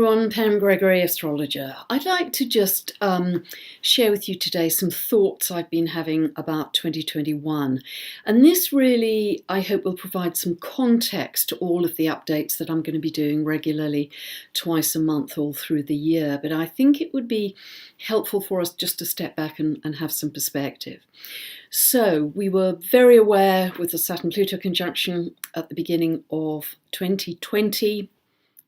everyone, Pam Gregory, astrologer. I'd like to just share with you today some thoughts I've been having about 2021. And this really, I hope, will provide some context to all of the updates that I'm going to be doing regularly twice a month all through the year. But I think it would be helpful for us just to step back and have some perspective. So we were very aware with the Saturn-Pluto conjunction at the beginning of 2020.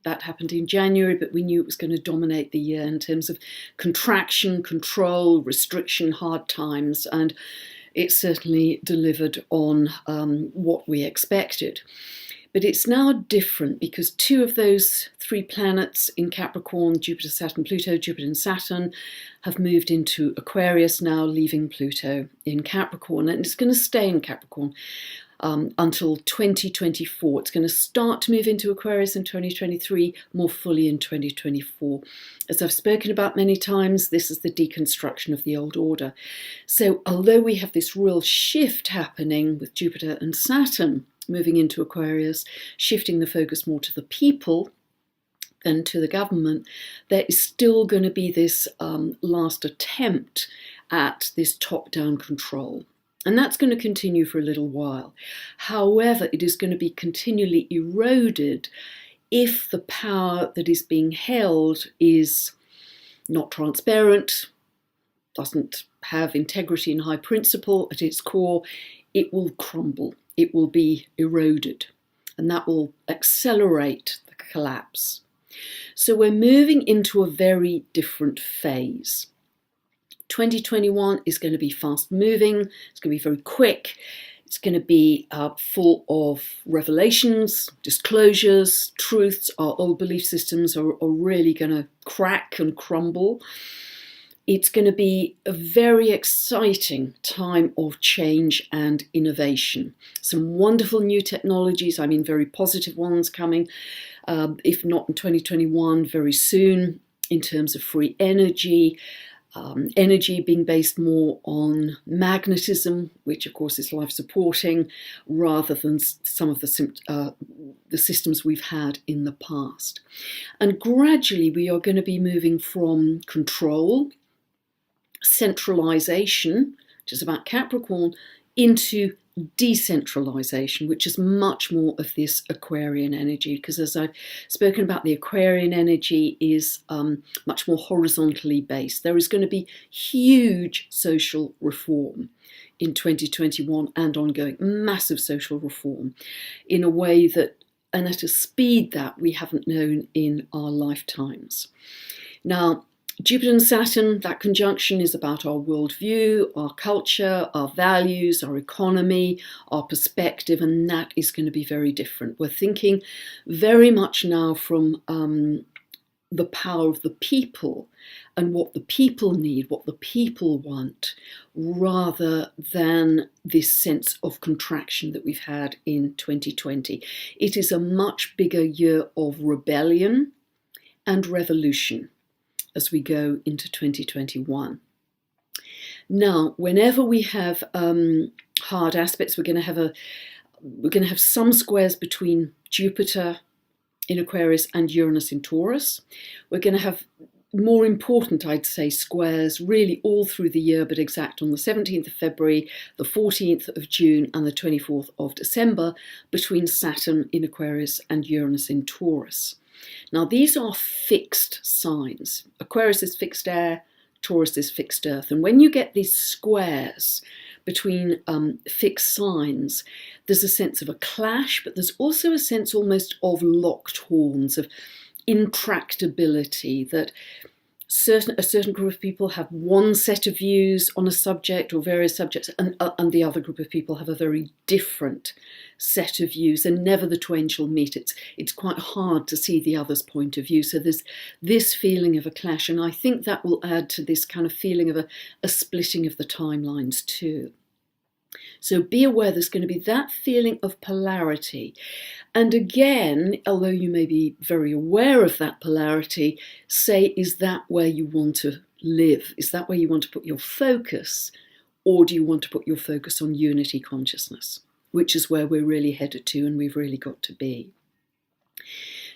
That happened in January, but we knew it was going to dominate the year in terms of contraction, control, restriction, hard times, and it certainly delivered on what we expected. But it's now different because two of those three planets in Capricorn, Jupiter, Saturn, Pluto, Jupiter and Saturn, have moved into Aquarius now, leaving Pluto in Capricorn, and it's going to stay in Capricorn until 2024. It's going to start to move into Aquarius in 2023, more fully in 2024. As I've spoken about many times, this is the deconstruction of the old order. So although we have this real shift happening with Jupiter and Saturn moving into Aquarius, shifting the focus more to the people than to the government, there is still going to be this last attempt at this top-down control. And that's going to continue for a little while. However, it is going to be continually eroded if the power that is being held is not transparent, doesn't have integrity and high principle at its core. It will crumble. It will be eroded. And that will accelerate the collapse. So we're moving into a very different phase. 2021 is going to be fast moving, it's going to be very quick, it's going to be full of revelations, disclosures, truths. Our old belief systems are really going to crack and crumble. It's going to be a very exciting time of change and innovation. Some wonderful new technologies, I mean very positive ones coming, if not in 2021, very soon, in terms of free energy. Energy being based more on magnetism, which of course is life-supporting, rather than some of the systems we've had in the past. And gradually we are going to be moving from control, centralization, which is about Capricorn, into decentralization, which is much more of this Aquarian energy, because as I've spoken about, the Aquarian energy is much more horizontally based. There is going to be huge social reform in 2021 and ongoing, massive social reform in a way that, and at a speed that we haven't known in our lifetimes. Now, Jupiter and Saturn, that conjunction is about our worldview, our culture, our values, our economy, our perspective, and that is going to be very different. We're thinking very much now from the power of the people and what the people need, what the people want, rather than this sense of contraction that we've had in 2020. It is a much bigger year of rebellion and revolution as we go into 2021. Now, whenever we have hard aspects, we're going to have some squares between Jupiter in Aquarius and Uranus in Taurus. We're going to have more important, I'd say, squares really all through the year, but exact on the 17th of February, the 14th of June, and the 24th of December between Saturn in Aquarius and Uranus in Taurus. Now, these are fixed signs. Aquarius is fixed air, Taurus is fixed earth. And when you get these squares between fixed signs, there's a sense of a clash, but there's also a sense almost of locked horns, of intractability, that a certain group of people have one set of views on a subject or various subjects, and the other group of people have a very different set of views, and never the twain shall meet. It's quite hard to see the other's point of view. So there's this feeling of a clash, and I think that will add to this kind of feeling of a splitting of the timelines too. So be aware there's going to be that feeling of polarity. And again, although you may be very aware of that polarity, say, is that where you want to live? Is that where you want to put your focus? Or do you want to put your focus on unity consciousness, which is where we're really headed to and we've really got to be?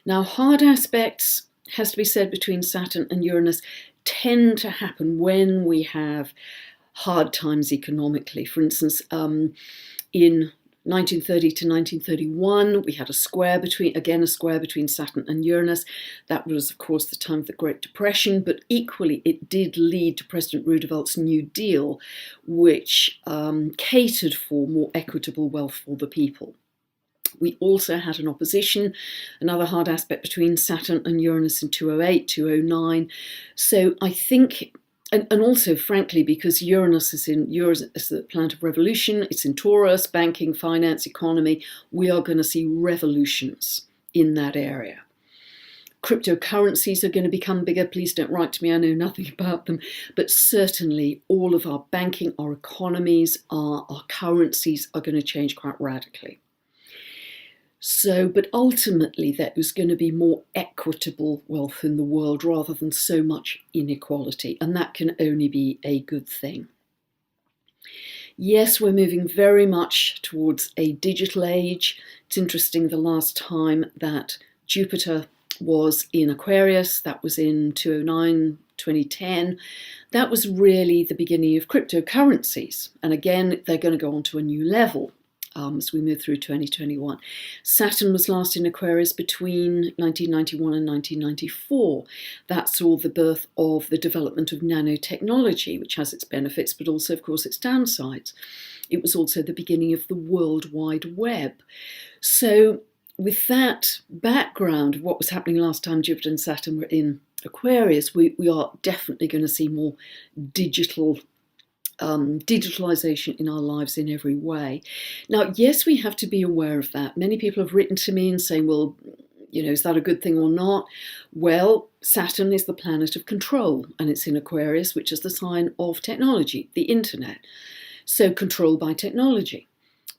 Now, hard aspects has to be said, between Saturn and Uranus tend to happen when we have hard times economically. For instance, in 1930 to 1931, we had a square between Saturn and Uranus. That was, of course, the time of the Great Depression, but equally it did lead to President Roosevelt's New Deal, which catered for more equitable wealth for the people. We also had an opposition, another hard aspect, between Saturn and Uranus in 208, 209. So I think, and also, frankly, because Uranus is the planet of revolution, it's in Taurus, banking, finance, economy, we are going to see revolutions in that area. Cryptocurrencies are going to become bigger. Please don't write to me, I know nothing about them. But certainly all of our banking, our economies, our currencies are going to change quite radically. So, but ultimately there is going to be more equitable wealth in the world rather than so much inequality, and that can only be a good thing. Yes, we're moving very much towards a digital age. It's interesting, the last time that Jupiter was in Aquarius, that was in 2009, 2010, that was really the beginning of cryptocurrencies. And again, they're going to go on to a new level as we move through 2021. Saturn was last in Aquarius between 1991 and 1994. That saw the birth of the development of nanotechnology, which has its benefits, but also, of course, its downsides. It was also the beginning of the World Wide Web. So with that background of what was happening last time Jupiter and Saturn were in Aquarius, we are definitely going to see more digitalization in our lives in every way. Now, yes, we have to be aware of that. Many people have written to me and saying, well, is that a good thing or not? Well, Saturn is the planet of control, and it's in Aquarius, which is the sign of technology, the internet. So control by technology.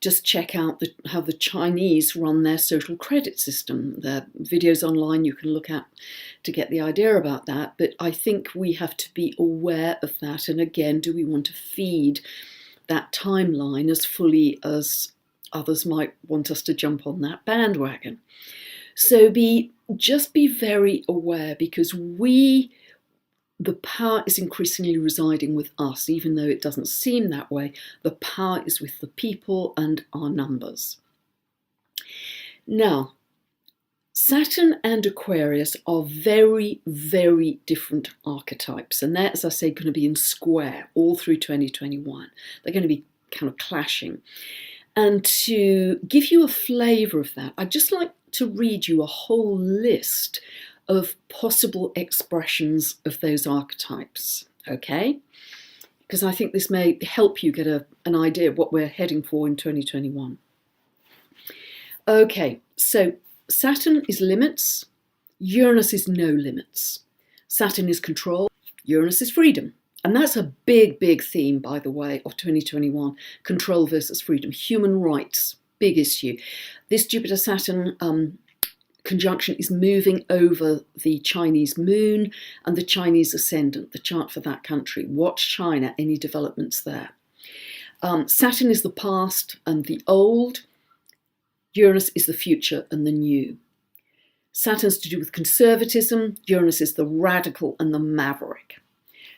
Just check out how the Chinese run their social credit system. There are videos online you can look at to get the idea about that. But I think we have to be aware of that. And again, do we want to feed that timeline as fully as others might want us to jump on that bandwagon? So just be very aware, because the power is increasingly residing with us, even though it doesn't seem that way. The power is with the people and our numbers. Now, Saturn and Aquarius are very, very different archetypes. And they're, as I say, going to be in square all through 2021. They're going to be kind of clashing. And to give you a flavour of that, I'd just like to read you a whole list of possible expressions of those archetypes, okay? Because I think this may help you get an idea of what we're heading for in 2021. Okay, so Saturn is limits, Uranus is no limits. Saturn is control, Uranus is freedom. And that's a big, big theme, by the way, of 2021, control versus freedom. Human rights, big issue. This Jupiter-Saturn conjunction is moving over the Chinese moon and the Chinese ascendant, the chart for that country. Watch China, any developments there. Saturn is the past and the old. Uranus is the future and the new. Saturn's to do with conservatism. Uranus is the radical and the maverick,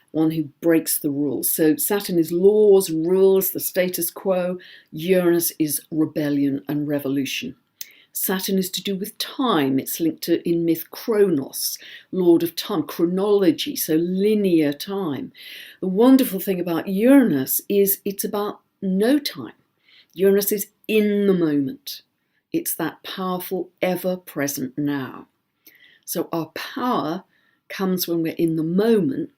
one who breaks the rules. So Saturn is laws, rules, the status quo. Uranus is rebellion and revolution. Saturn is to do with time. It's linked to, in myth, Kronos, lord of time, chronology, so linear time. The wonderful thing about Uranus is it's about no time. Uranus is in the moment. It's that powerful, ever-present now. So our power comes when we're in the moment,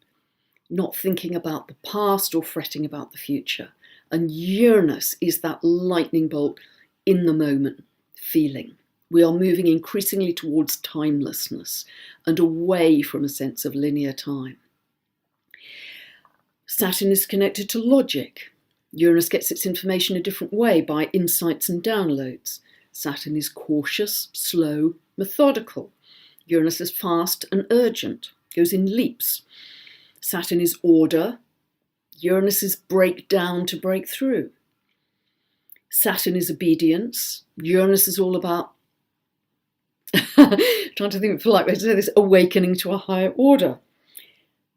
not thinking about the past or fretting about the future. And Uranus is that lightning bolt in the moment feeling. We are moving increasingly towards timelessness and away from a sense of linear time. Saturn is connected to logic. Uranus gets its information a different way, by insights and downloads. Saturn is cautious, slow, methodical. Uranus is fast and urgent, goes in leaps. Saturn is order. Uranus is break down to break through. Saturn is obedience. Uranus is all about trying to think of a polite way to say this, awakening to a higher order.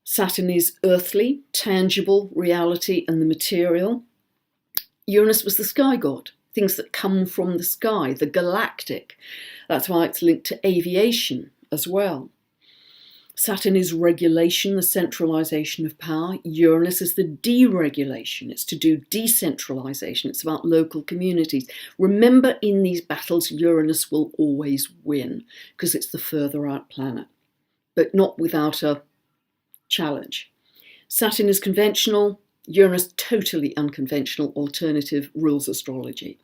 Saturn is earthly, tangible, reality and the material. Uranus was the sky god, things that come from the sky, the galactic. That's why it's linked to aviation as well. Saturn is regulation, the centralization of power. Uranus is the deregulation. It's to do decentralization. It's about local communities. Remember, in these battles, Uranus will always win because it's the further out planet, but not without a challenge. Saturn is conventional. Uranus totally unconventional, alternative, rules astrology.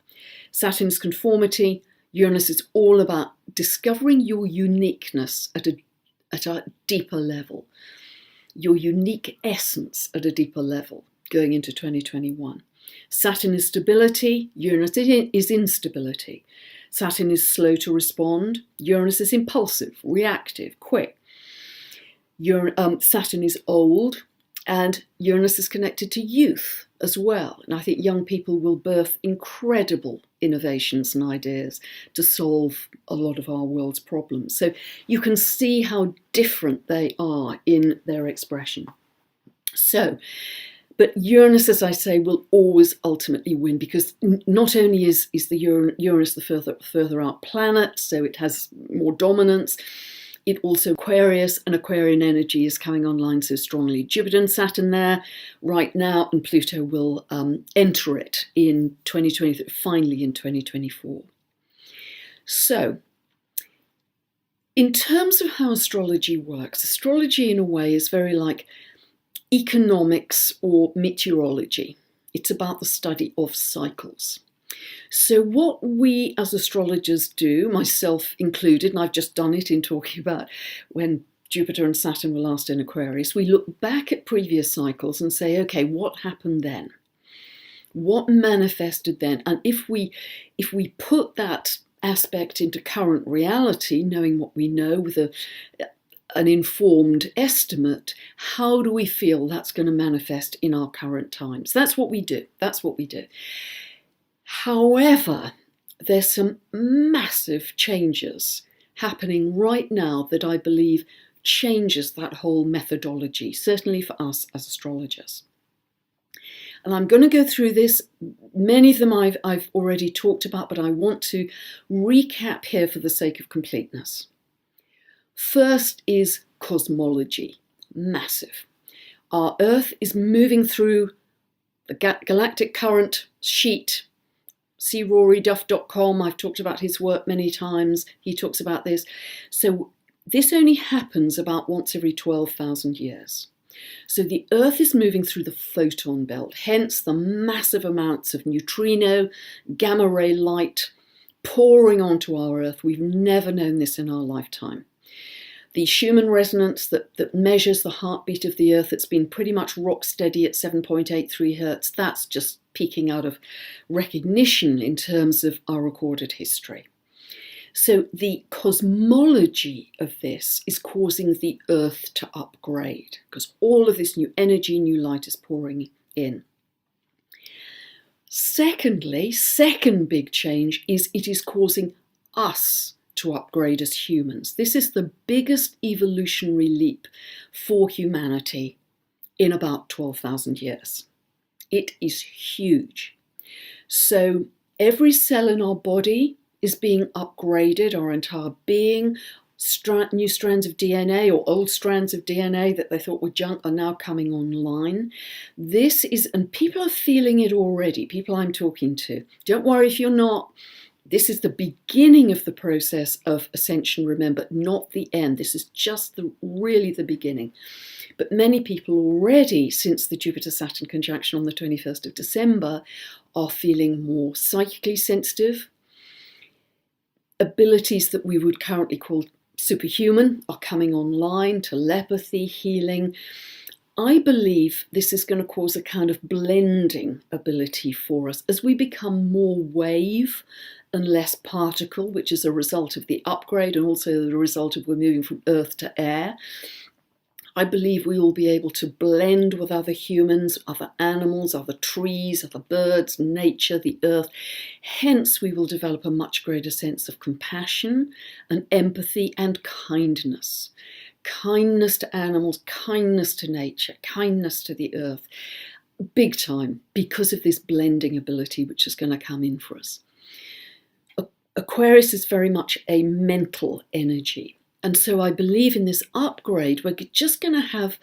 Saturn's conformity. Uranus is all about discovering your uniqueness at a deeper level, your unique essence at a deeper level going into 2021. Saturn is stability, Uranus is instability. Saturn is slow to respond, Uranus is impulsive, reactive, quick. Saturn is old, and Uranus is connected to youth as well. And I think young people will birth incredible innovations and ideas to solve a lot of our world's problems. So you can see how different they are in their expression. So, but Uranus, as I say, will always ultimately win because not only is the Uranus the further out planet, so it has more dominance, it also Aquarius, and Aquarian energy is coming online so strongly. Jupiter and Saturn there right now, and Pluto will enter it in 2023, finally in 2024. So, in terms of how astrology works, astrology in a way is very like economics or meteorology. It's about the study of cycles. So what we as astrologers do, myself included, and I've just done it in talking about when Jupiter and Saturn were last in Aquarius, we look back at previous cycles and say, okay, what happened then? What manifested then? And if we put that aspect into current reality, knowing what we know with an informed estimate, how do we feel that's going to manifest in our current times? That's what we do. That's what we do. However, there's some massive changes happening right now that I believe changes that whole methodology, certainly for us as astrologers. And I'm going to go through this. Many of them I've already talked about, but I want to recap here for the sake of completeness. First is cosmology, massive. Our Earth is moving through the galactic current sheet. See RoryDuff.com, I've talked about his work many times, he talks about this. So this only happens about once every 12,000 years. So the Earth is moving through the photon belt, hence the massive amounts of neutrino, gamma ray light pouring onto our Earth. We've never known this in our lifetime. The Schumann resonance that measures the heartbeat of the Earth, it's been pretty much rock steady at 7.83 hertz. That's just peaking out of recognition in terms of our recorded history. So the cosmology of this is causing the Earth to upgrade because all of this new energy, new light is pouring in. Secondly, second big change is it is causing us to upgrade as humans. This is the biggest evolutionary leap for humanity in about 12,000 years. It is huge. So every cell in our body is being upgraded, our entire being. New strands of DNA or old strands of DNA that they thought were junk are now coming online. This is, and people are feeling it already, people I'm talking to. Don't worry if you're not. This is the beginning of the process of ascension, remember, not the end. This is just really the beginning. But many people already, since the Jupiter-Saturn conjunction on the 21st of December, are feeling more psychically sensitive. Abilities that we would currently call superhuman are coming online, telepathy, healing. I believe this is going to cause a kind of blending ability for us as we become more wave and less particle, which is a result of the upgrade and also the result of we're moving from earth to air. I believe we will be able to blend with other humans, other animals, other trees, other birds, nature, the earth. Hence, we will develop a much greater sense of compassion and empathy and kindness. Kindness to animals, kindness to nature, kindness to the earth. Big time, because of this blending ability which is going to come in for us. Aquarius is very much a mental energy. And so I believe in this upgrade, we're just going to have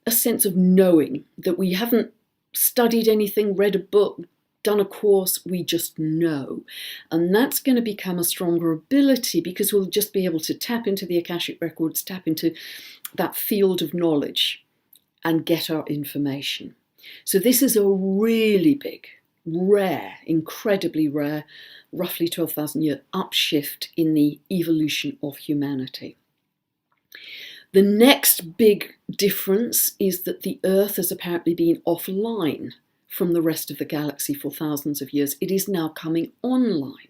a sense of knowing that we haven't studied anything, read a book, done a course, we just know. And that's going to become a stronger ability because we'll just be able to tap into the Akashic records, tap into that field of knowledge and get our information. So this is a really big, rare, incredibly rare, roughly 12,000 year upshift in the evolution of humanity. The next big difference is that the Earth has apparently been offline from the rest of the galaxy for thousands of years. It is now coming online.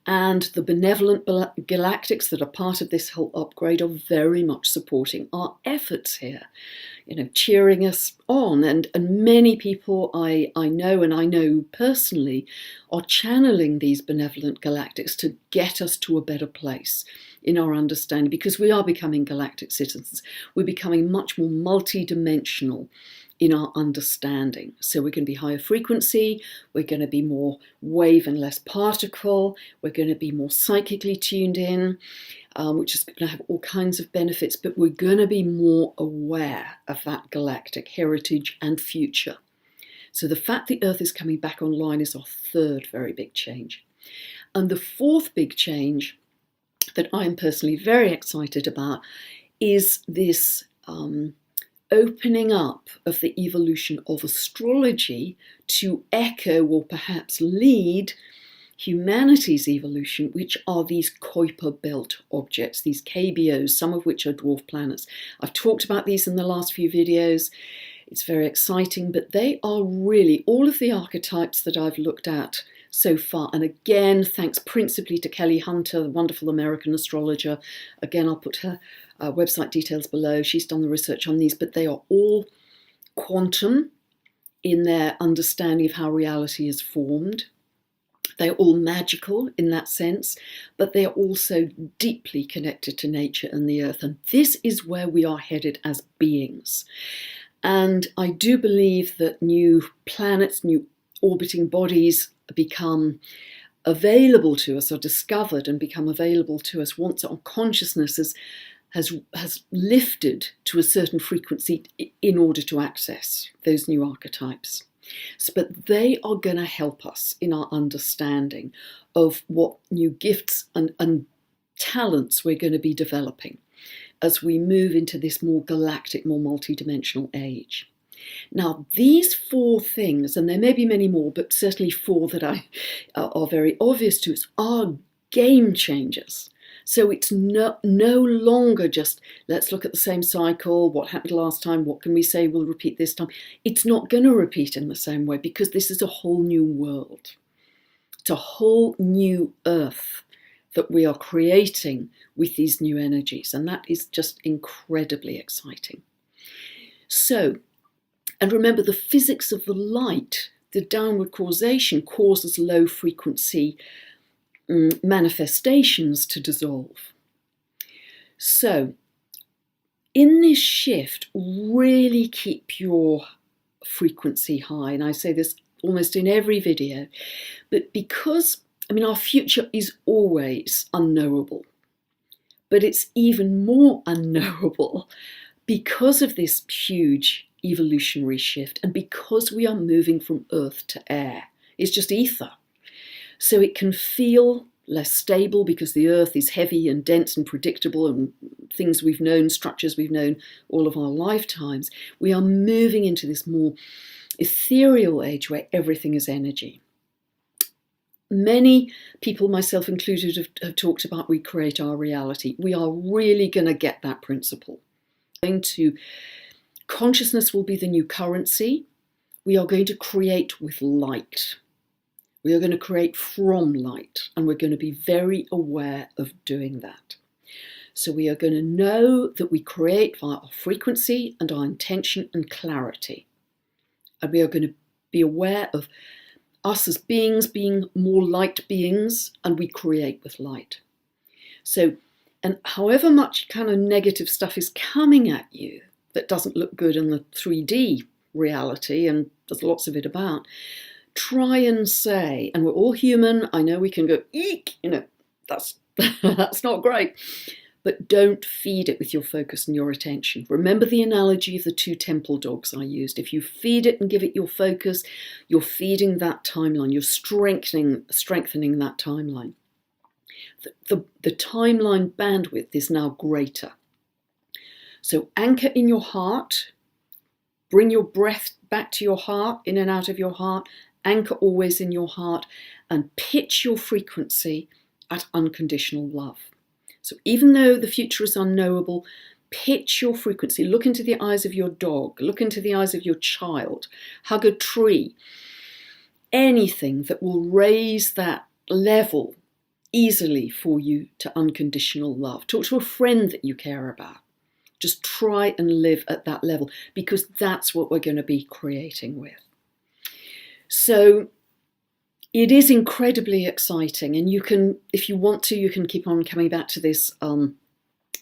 And the benevolent galactics that are part of this whole upgrade are very much supporting our efforts here, cheering us on. And many people I know, and I know personally, are channeling these benevolent galactics to get us to a better place in our understanding, because we are becoming galactic citizens. We're becoming much more multidimensional in our understanding. So we're going to be higher frequency, we're going to be more wave and less particle, we're going to be more psychically tuned in, which is going to have all kinds of benefits, but we're going to be more aware of that galactic heritage and future. So the fact the Earth is coming back online is our third very big change. And the fourth big change that I'm personally very excited about is this opening up of the evolution of astrology to echo or perhaps lead humanity's evolution, which are these Kuiper belt objects, these KBOs, some of which are dwarf planets. I've talked about these in the last few videos. It's very exciting, but they are really all of the archetypes that I've looked at so far. And again, thanks principally to Kelly Hunter, the wonderful American astrologer. Again, I'll put her website details below. She's done the research on these, but they are all quantum in their understanding of how reality is formed. They're all magical in that sense, but they are also deeply connected to nature and the earth. And this is where we are headed as beings. And I do believe that new planets, new orbiting bodies become available to us, or discovered and become available to us once our consciousness has lifted to a certain frequency in order to access those new archetypes. But they are going to help us in our understanding of what new gifts and talents we're going to be developing as we move into this more galactic, more multidimensional age. Now, these four things, and there may be many more, but certainly four that are very obvious to us, are game changers. So it's no longer just, let's look at the same cycle, what happened last time, what can we say we'll repeat this time. It's not going to repeat in the same way, because this is a whole new world. It's a whole new earth that we are creating with these new energies, and that is just incredibly exciting. So, and remember, the physics of the light, the downward causation, causes low frequency manifestations to dissolve. So, in this shift, really keep your frequency high. And I say this almost in every video, but because, our future is always unknowable, but it's even more unknowable because of this huge evolutionary shift, and because we are moving from earth to air. It's just ether. So it can feel less stable because the earth is heavy and dense and predictable, and things we've known, structures we've known all of our lifetimes. We are moving into this more ethereal age where everything is energy. Many people, myself included, have talked about we create our reality. We are really going to get that principle. Consciousness will be the new currency. We are going to create with light. We are going to create from light, and we're going to be very aware of doing that. So we are going to know that we create via our frequency and our intention and clarity. And we are going to be aware of us as beings being more light beings, and we create with light. So, and however much kind of negative stuff is coming at you that doesn't look good in the 3D reality, and there's lots of it about, try and say, and we're all human, I know we can go, eek, that's that's not great, but don't feed it with your focus and your attention. Remember the analogy of the 2 temple dogs I used. If you feed it and give it your focus, you're feeding that timeline, you're strengthening that timeline. The timeline bandwidth is now greater. So anchor in your heart, bring your breath back to your heart, in and out of your heart, anchor always in your heart, and pitch your frequency at unconditional love. So even though the future is unknowable, pitch your frequency. Look into the eyes of your dog, look into the eyes of your child, hug a tree. Anything that will raise that level easily for you to unconditional love. Talk to a friend that you care about. Just try and live at that level, because that's what we're going to be creating with. So it is incredibly exciting, and you can, if you want to, you can keep on coming back to this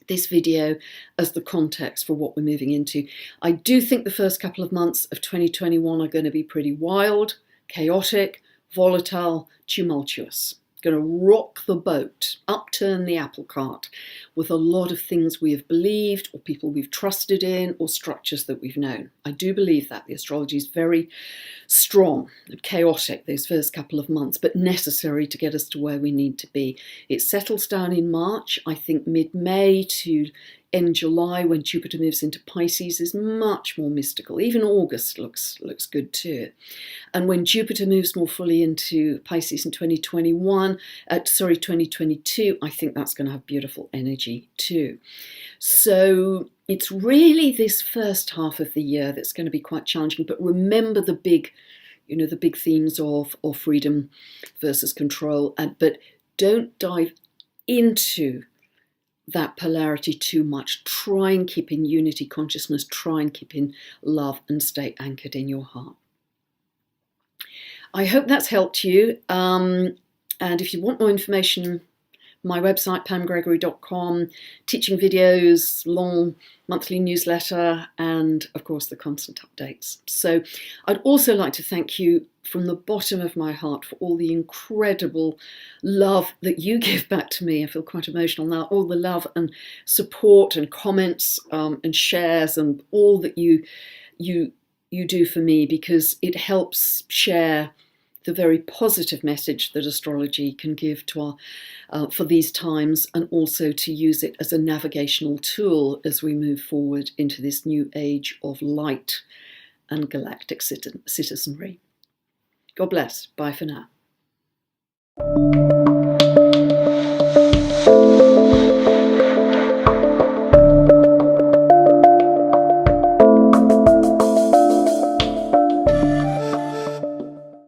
this video as the context for what we're moving into. I do think the first couple of months of 2021 are going to be pretty wild, chaotic, volatile, tumultuous. Going to rock the boat, upturn the apple cart with a lot of things we have believed, or people we've trusted in, or structures that we've known. I do believe that the astrology is very strong and chaotic those first couple of months, but necessary to get us to where we need to be. It settles down in March. I think mid-May to end July, when Jupiter moves into Pisces, is much more mystical. Even August looks good too. And when Jupiter moves more fully into Pisces in 2022, I think that's going to have beautiful energy too. So it's really this first half of the year that's going to be quite challenging. But remember the big themes of freedom versus control. But don't dive into that polarity too much. Try and keep in unity consciousness, try and keep in love, and stay anchored in your heart. I hope that's helped you. And if you want more information, my website, pamgregory.com, teaching videos, long monthly newsletter, and of course the constant updates. So I'd also like to thank you from the bottom of my heart for all the incredible love that you give back to me. I feel quite emotional now. All the love and support and comments and shares and all that you do for me, because it helps share the very positive message that astrology can give to for these times, and also to use it as a navigational tool as we move forward into this new age of light and galactic citizenry. God bless. Bye for now.